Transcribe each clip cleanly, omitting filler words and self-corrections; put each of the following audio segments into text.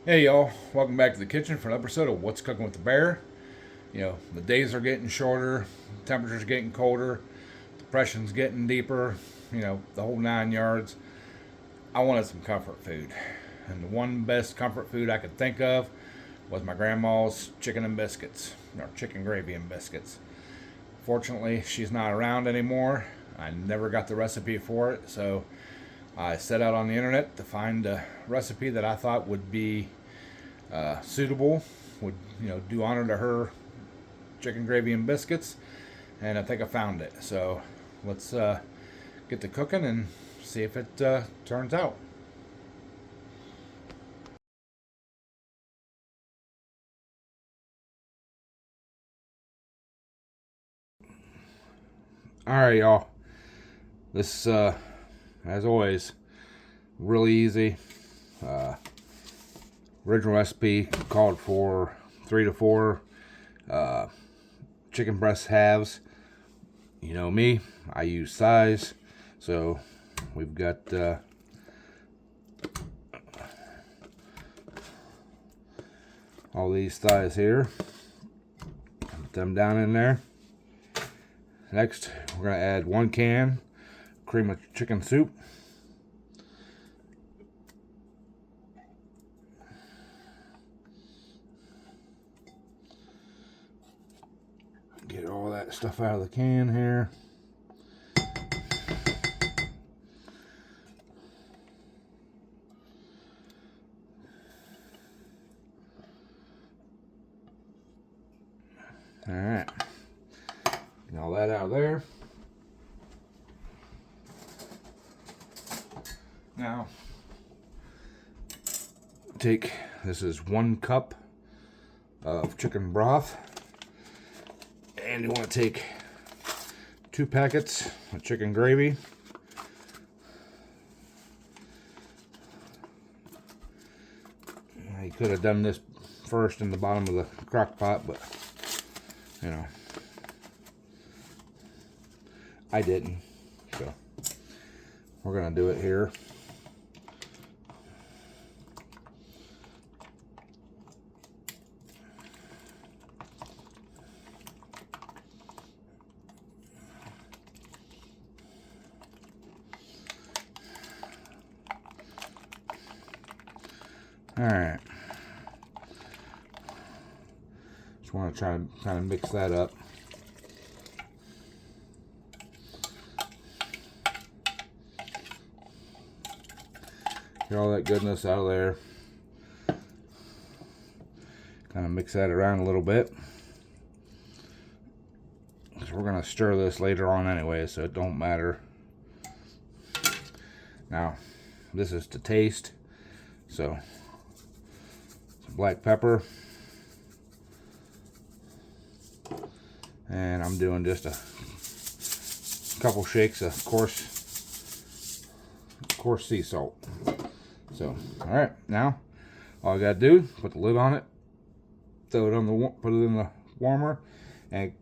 Hey y'all, welcome back to the kitchen for an episode of What's Cooking with the Bear. You know, the days are getting shorter, temperatures getting colder, depression's getting deeper, the whole 9 yards. I wanted some comfort food. And the one best comfort food I could think of was my grandma's chicken and biscuits, or chicken gravy and biscuits. Fortunately, she's not around anymore. I never got the recipe for it, so I set out on the internet to find a recipe that I thought would be suitable, would do honor to her chicken gravy and biscuits, and I think I found it. So let's get to cooking and see if it turns out. All right, y'all. This, as always, really easy. Original recipe called for 3 to 4 chicken breast halves. You know me, I use size, so we've got all these thighs here. Put them down in there. Next, we're going to add 1 can cream of chicken soup. Get all that stuff out of the can here. All right. Get all that out of there. Now, this is 1 cup of chicken broth. And you want to take 2 packets of chicken gravy. You could have done this first in the bottom of the crock pot, but I didn't. So we're gonna do it here. All right. Just want to try and kind of mix that up. Get all that goodness out of there. Kind of mix that around a little bit. So we're going to stir this later on anyway, so it don't matter. Now, this is to taste. So, some black pepper. And I'm doing just a couple shakes of coarse sea salt. So, all right, now all I gotta do, put the lid on it, put it in the warmer, and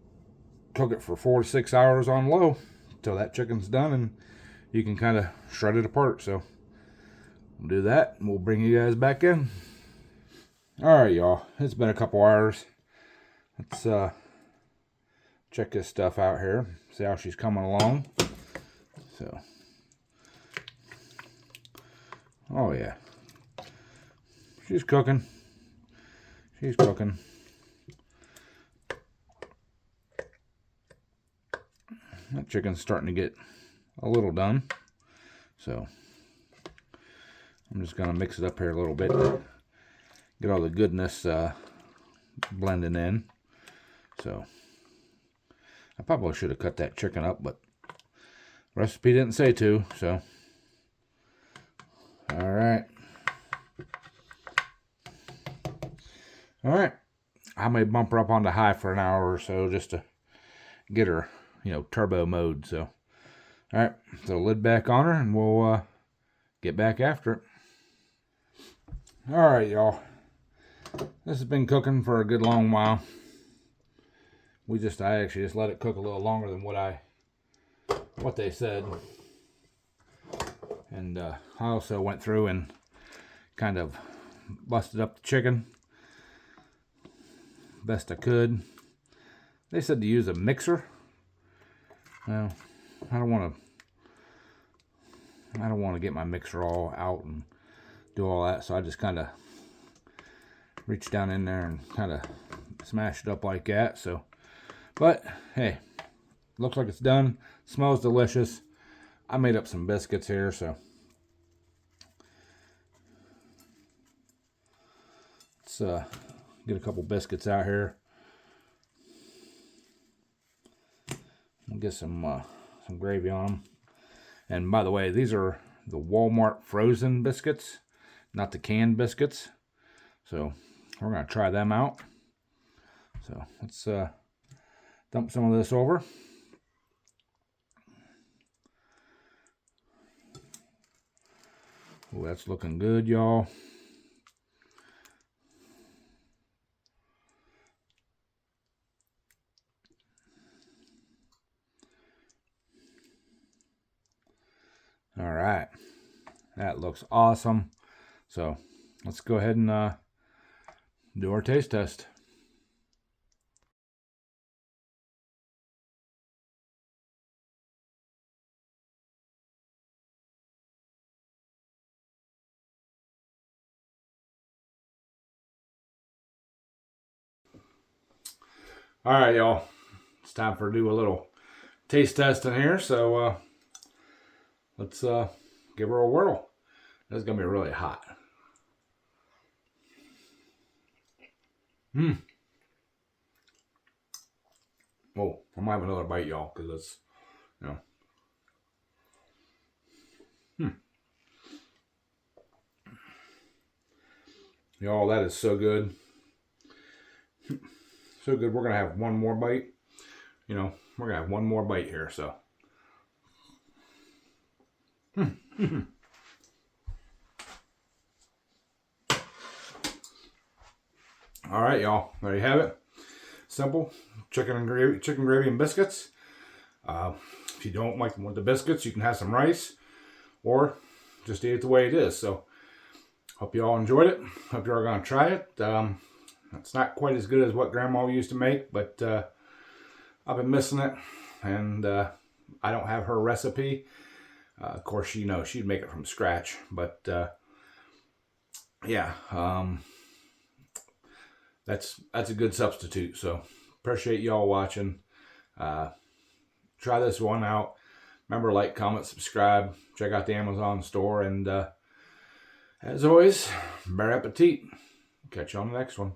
cook it for 4 to 6 hours on low until that chicken's done, and you can kind of shred it apart. So we'll do that, and we'll bring you guys back in. All right, y'all, it's been a couple hours. Let's check this stuff out here, see how she's coming along. So, oh yeah, she's cooking. She's cooking. That chicken's starting to get a little done. So, I'm just gonna mix it up here a little bit to get all the goodness blending in. So, I probably should have cut that chicken up, but the recipe didn't say to, so. All right. All right. I may bump her up onto high for an hour or so just to get her, turbo mode. So, all right. So, lid back on her, and we'll get back after it. All right, y'all. This has been cooking for a good long while. I actually just let it cook a little longer than what they said. And I also went through and kind of busted up the chicken best I could. They said to use a mixer. Well, I don't want to get my mixer all out and do all that, so I just kind of reach down in there and kind of smash it up like that. So, but hey, looks like it's done. Smells delicious. I made up some biscuits here, so let's get a couple biscuits out here. We'll get some gravy on them. And by the way, these are the Walmart frozen biscuits, not the canned biscuits. So we're gonna try them out. So let's dump some of this over. Oh, that's looking good, y'all. All right, that looks awesome. So let's go ahead and do our taste test. All right, y'all. It's time for do a little taste testing here. So let's give her a whirl. This is gonna be really hot. Oh, I might have another bite, y'all, because it's, you know. Y'all, that is so good. So good. We're gonna have one more bite. You know, we're gonna have one more bite here. So. All right, y'all. There you have it. Simple chicken gravy and biscuits. If you don't like the biscuits, you can have some rice, or just eat it the way it is. So, hope you all enjoyed it. Hope you're all gonna try it. It's not quite as good as what Grandma used to make, but I've been missing it, and I don't have her recipe. Of course, you know, she'd make it from scratch, but yeah, that's a good substitute. So appreciate y'all watching. Try this one out. Remember, like, comment, subscribe. Check out the Amazon store, and as always, bon appetit. Catch you on the next one.